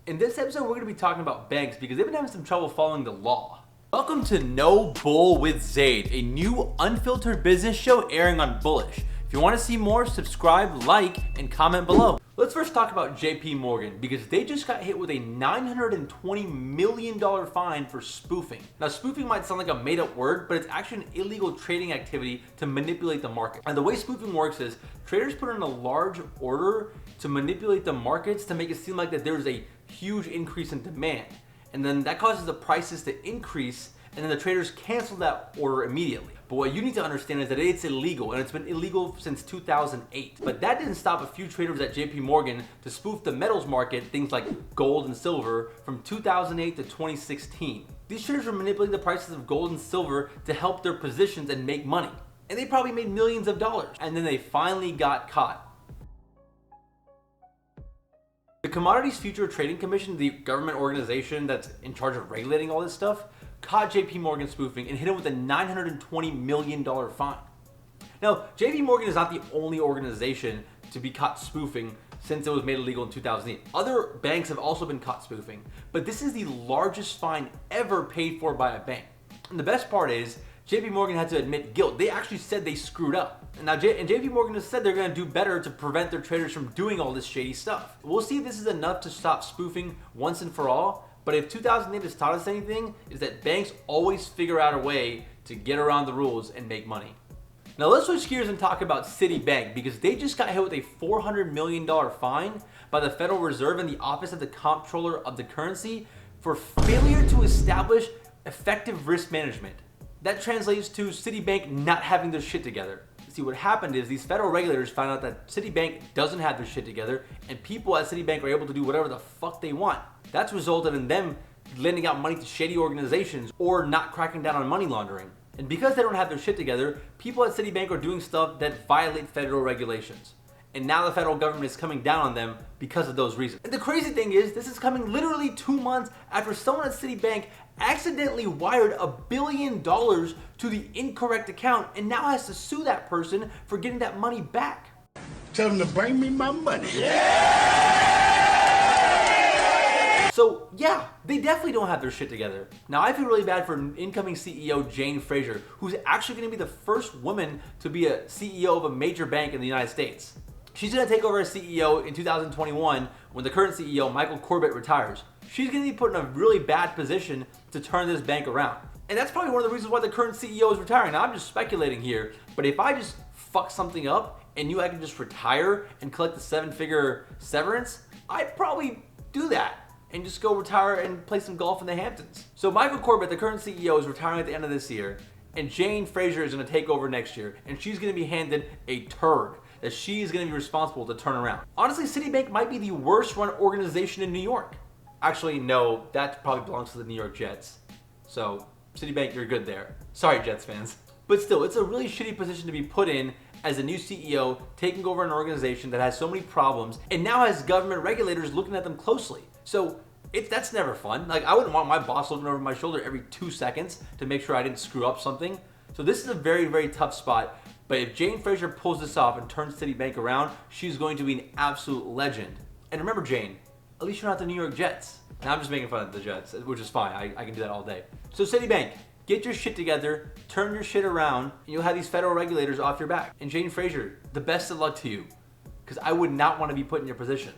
In this episode, we're going to be talking about banks because they've been having some trouble following the law. Welcome to No Bull with Zaid, a new unfiltered business show airing on Bullish. If you want to see more, subscribe, like, and comment below. Let's first talk about JP Morgan because they just got hit with a $920 million fine for spoofing. Now, spoofing might sound like a made-up word, but it's actually an illegal trading activity to manipulate the market. And the way spoofing works is traders put in a large order to manipulate the markets to make it seem like that there's a huge increase in demand. And then that causes the prices to increase, and then the traders cancel that order immediately. But what you need to understand is that it's illegal, and it's been illegal since 2008. But that didn't stop a few traders at JP Morgan to spoof the metals market, things like gold and silver, from 2008 to 2016. These traders were manipulating the prices of gold and silver to help their positions and make money. And they probably made millions of dollars. And then they finally got caught. The Commodities Future Trading Commission, the government organization that's in charge of regulating all this stuff, caught JP Morgan spoofing and hit him with a $920 million fine. Now, JP Morgan is not the only organization to be caught spoofing since it was made illegal in 2008. Other banks have also been caught spoofing, but this is the largest fine ever paid for by a bank. And the best part is, JP Morgan had to admit guilt. They actually said they screwed up. And now JP Morgan has said they're going to do better to prevent their traders from doing all this shady stuff. We'll see if this is enough to stop spoofing once and for all. But if 2008 has taught us anything, is that banks always figure out a way to get around the rules and make money. Now let's switch gears and talk about Citibank because they just got hit with a $400 million fine by the Federal Reserve and the Office of the Comptroller of the Currency for failure to establish effective risk management. That translates to Citibank not having their shit together. See, what happened is these federal regulators found out that Citibank doesn't have their shit together and people at Citibank are able to do whatever the fuck they want. That's resulted in them lending out money to shady organizations or not cracking down on money laundering. And because they don't have their shit together, people at Citibank are doing stuff that violate federal regulations. And now the federal government is coming down on them because of those reasons. And the crazy thing is, this is coming literally 2 months after someone at Citibank accidentally wired $1 billion to the incorrect account and now has to sue that person for getting that money back. Tell them to bring me my money. So yeah, they definitely don't have their shit together. Now I feel really bad for incoming CEO Jane Fraser, who's actually going to be the first woman to be a CEO of a major bank in the United States. She's going to take over as CEO in 2021 when the current CEO, Michael Corbett, retires. She's going to be put in a really bad position to turn this bank around. And that's probably one of the reasons why the current CEO is retiring. Now, I'm just speculating here, but if I just fuck something up and I can just retire and collect the 7-figure severance, I'd probably do that and just go retire and play some golf in the Hamptons. So Michael Corbett, the current CEO, is retiring at the end of this year, and Jane Fraser is going to take over next year, and she's going to be handed a turd that she's going to be responsible to turn around. Honestly, Citibank might be the worst run organization in New York. Actually, no, that probably belongs to the New York Jets. So, Citibank, you're good there. Sorry, Jets fans. But still, it's a really shitty position to be put in as a new CEO taking over an organization that has so many problems and now has government regulators looking at them closely. So, that's never fun. Like, I wouldn't want my boss looking over my shoulder every 2 seconds to make sure I didn't screw up something. So this is a very, very tough spot. But if Jane Fraser pulls this off and turns Citibank around, she's going to be an absolute legend. And remember, Jane, at least you're not the New York Jets. Now I'm just making fun of the Jets, which is fine. I can do that all day. So Citibank, get your shit together, turn your shit around, and you'll have these federal regulators off your back. And Jane Fraser, the best of luck to you, because I would not want to be put in your position.